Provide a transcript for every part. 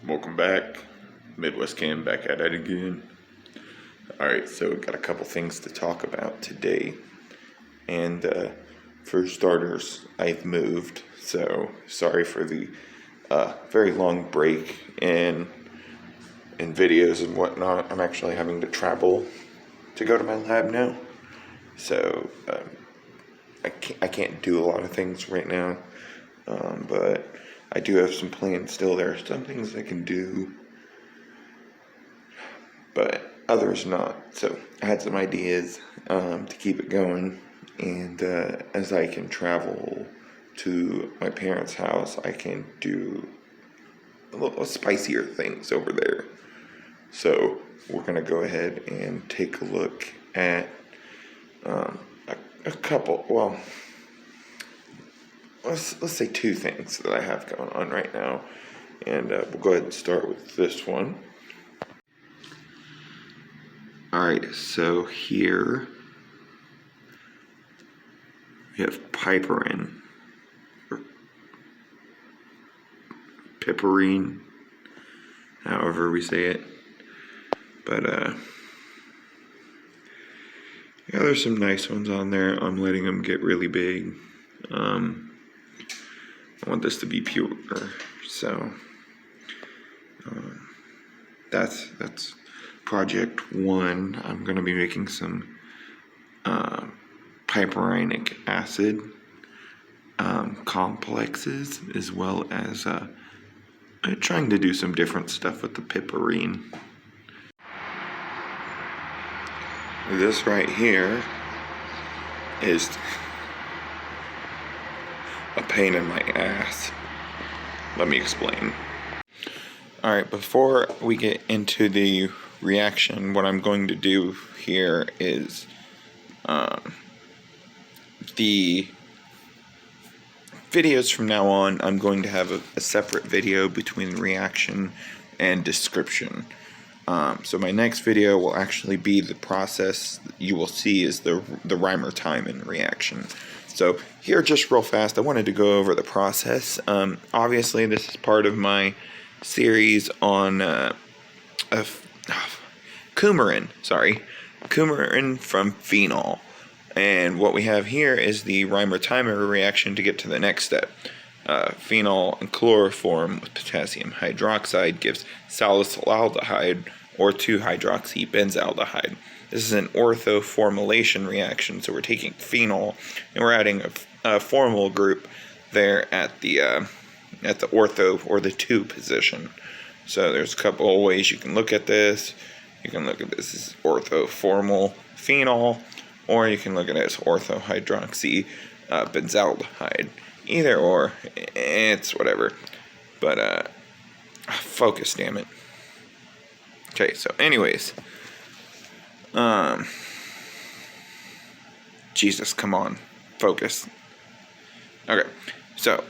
Welcome back. Midwest Chem back at it again. Alright, so got a couple things to talk about today. And for starters, I've moved, so sorry for the very long break in videos and whatnot. I'm actually having to travel to go to my lab now. So I can't do a lot of things right now, but I do have some plans still. There are some things I can do, but others not. So I had some ideas to keep it going, and as I can travel to my parents' house, I can do a little spicier things over there. So we're gonna go ahead and take a look at a couple. Well, let's say two things that I have going on right now, and we'll go ahead and start with this one. Alright, so here we have piperine, or piperine, however we say it. But yeah, there's some nice ones on there. I'm letting them get really big. I want this to be pure, so that's project one. I'm going to be making some piperinic acid complexes, as well as trying to do some different stuff with the piperine. This right here is a pain in my ass. Let me explain. Alright, before we get into the reaction, what I'm going to do here is the videos from now on, I'm going to have a separate video between reaction and description. So my next video will actually be the process you will see is the reimer-tiemann reaction. So here, just real fast, I wanted to go over the process. Obviously, this is part of my series on coumarin from phenol. And what we have here is the reimer-tiemann reaction to get to the next step. Phenol and chloroform with potassium hydroxide gives salicylaldehyde, or 2-hydroxybenzaldehyde. This is an orthoformylation reaction, so we're taking phenol and we're adding a formyl group there at the ortho, or the 2 position. So there's a couple of ways you can look at this. You can look at this as orthoformal phenol, or you can look at it as ortho-hydroxybenzaldehyde. Either or, it's whatever. But focus, damn it. Okay, so anyways, Jesus, come on, focus. Okay, so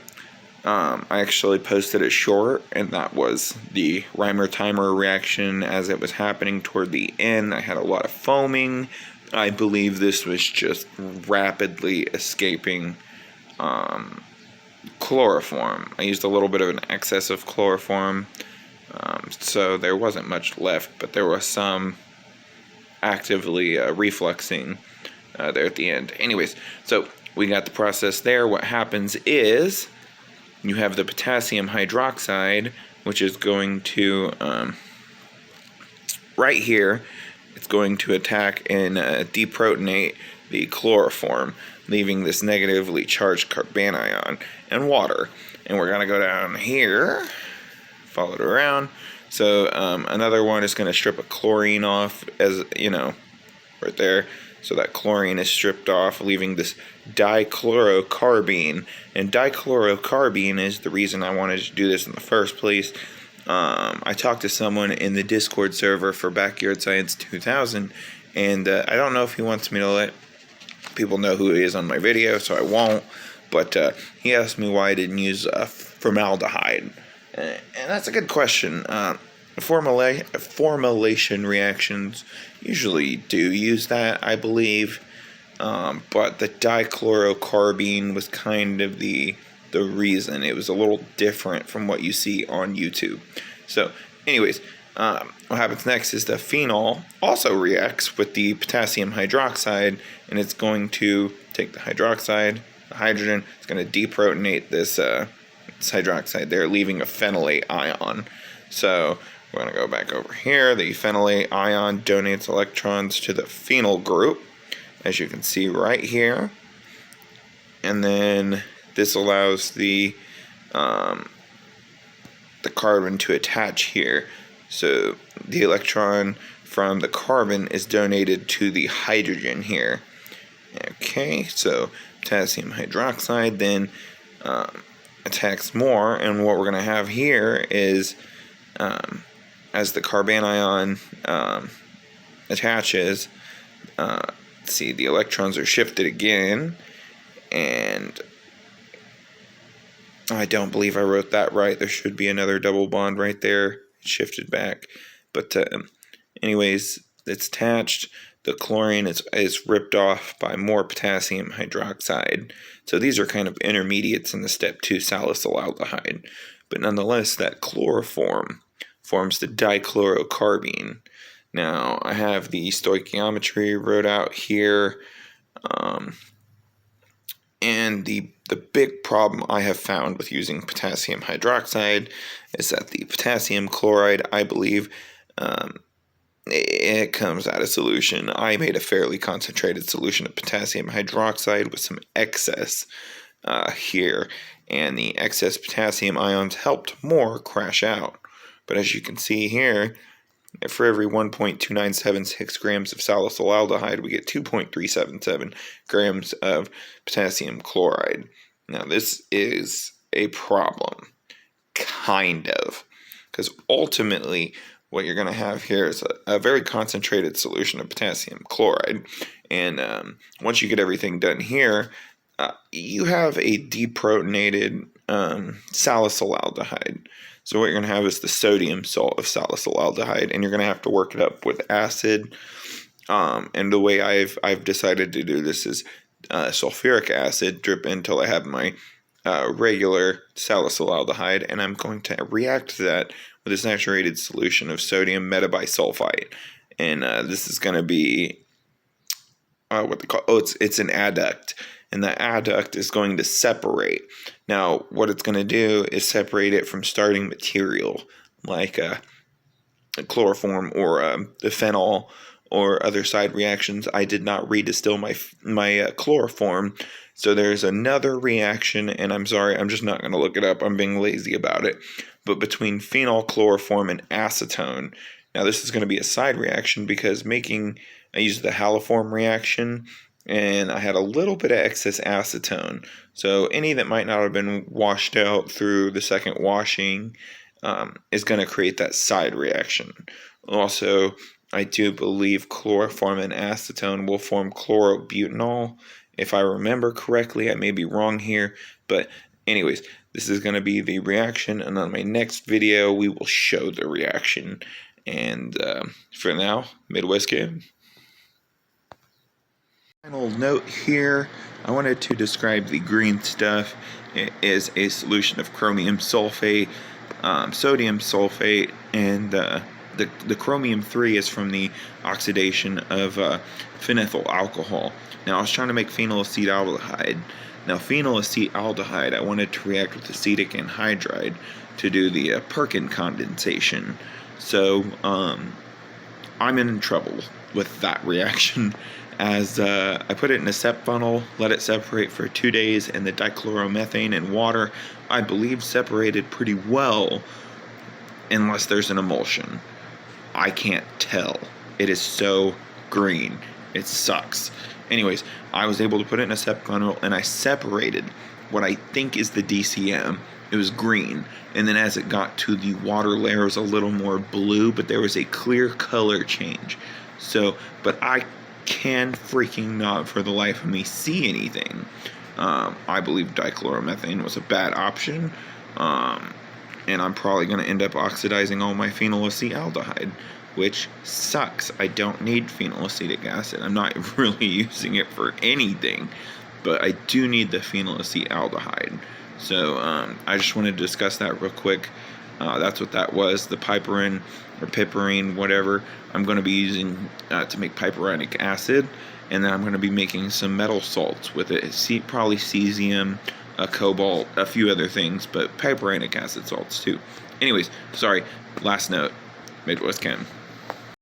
I actually posted a short, and that was the reimer-tiemann reaction as it was happening toward the end. I had a lot of foaming. I believe this was just rapidly escaping chloroform. I used a little bit of an excess of chloroform, so there wasn't much left, but there was some actively refluxing there at the end. Anyways, so we got the process there. What happens is you have the potassium hydroxide, which is going to, right here, it's going to attack and deprotonate the chloroform, leaving this negatively charged carbanion and water. And we're going to go down here, follow it around. So another one is going to strip a chlorine off, as you know, right there. So that chlorine is stripped off, leaving this dichlorocarbene. And dichlorocarbene is the reason I wanted to do this in the first place. I talked to someone in the Discord server for Backyard Science 2000, and I don't know if he wants me to let people know who he is on my video, so I won't. But he asked me why I didn't use formaldehyde. And that's a good question. Formylation reactions usually do use that, I believe. But the dichlorocarbene was kind of the reason. It was a little different from what you see on YouTube. So anyways, what happens next is the phenol also reacts with the potassium hydroxide, and it's going to take the hydroxide, the hydrogen, it's going to deprotonate this hydroxide there, leaving a phenolate ion. So we're going to go back over here. The phenolate ion donates electrons to the phenyl group, as you can see right here. And then this allows the carbon to attach here. So the electron from the carbon is donated to the hydrogen here. Okay, so potassium hydroxide then attacks more, and what we're going to have here is as the carbanion attaches, see, the electrons are shifted again, and I don't believe I wrote that right. There should be another double bond right there. It shifted back. But anyways, it's attached. The chlorine is ripped off by more potassium hydroxide. So these are kind of intermediates in the step 2 salicylaldehyde. But nonetheless, that chloroform forms the dichlorocarbene. Now, I have the stoichiometry wrote out here. And the big problem I have found with using potassium hydroxide is that the potassium chloride, I believe, it comes out of solution. I made a fairly concentrated solution of potassium hydroxide with some excess here, and the excess potassium ions helped more crash out. But as you can see here, for every 1.2976 grams of salicylaldehyde, we get 2.377 grams of potassium chloride. Now, this is a problem, kind of, because ultimately what you're going to have here is a very concentrated solution of potassium chloride. And once you get everything done here, you have a deprotonated salicylaldehyde. So what you're going to have is the sodium salt of salicylaldehyde, and you're going to have to work it up with acid. And the way I've decided to do this is sulfuric acid, drip until I have my regular salicylaldehyde, and I'm going to react to that with a saturated solution of sodium metabisulfite. And this is going to be what they call, it's an adduct. And the adduct is going to separate. Now, what it's going to do is separate it from starting material, like a chloroform or the phenol or other side reactions. I did not redistill my chloroform, so there's another reaction, and I'm sorry, I'm just not going to look it up. I'm being lazy about it. But between phenol, chloroform, and acetone. Now, this is going to be a side reaction because I used the haloform reaction, and I had a little bit of excess acetone. So any that might not have been washed out through the second washing is going to create that side reaction. Also, I do believe chloroform and acetone will form chlorobutanol. If I remember correctly, I may be wrong here. But anyways, this is going to be the reaction. And on my next video, we will show the reaction. And for now, Midwest Kid. Final note here, I wanted to describe the green stuff. It is a solution of chromium sulfate, sodium sulfate, and the chromium 3 is from the oxidation of phenethyl alcohol. Now, I was trying to make phenylacetaldehyde. Now, phenylacetaldehyde, I wanted to react with acetic anhydride to do the Perkin condensation. So, I'm in trouble with that reaction, as I put it in a sep funnel, let it separate for 2 days, and the dichloromethane and water, I believe, separated pretty well, unless there's an emulsion. I can't tell. It is so green. It sucks. Anyways, I was able to put it in a sep funnel, and I separated what I think is the DCM. It was green, and then as it got to the water layer, it was a little more blue, but there was a clear color change. So, but I can freaking not for the life of me see anything. I believe dichloromethane was a bad option, and I'm probably going to end up oxidizing all my phenylacetaldehyde, which sucks. I don't need phenylacetic acid. I'm not really using it for anything, but I do need the phenylacetaldehyde. So I just wanted to discuss that real quick. That's what that was, the piperine or piperine, whatever. I'm going to be using to make piperionic acid, and then I'm going to be making some metal salts with it. Probably cesium, cobalt, a few other things, but piperionic acid salts too. Anyways, sorry, last note, Midwest Chem.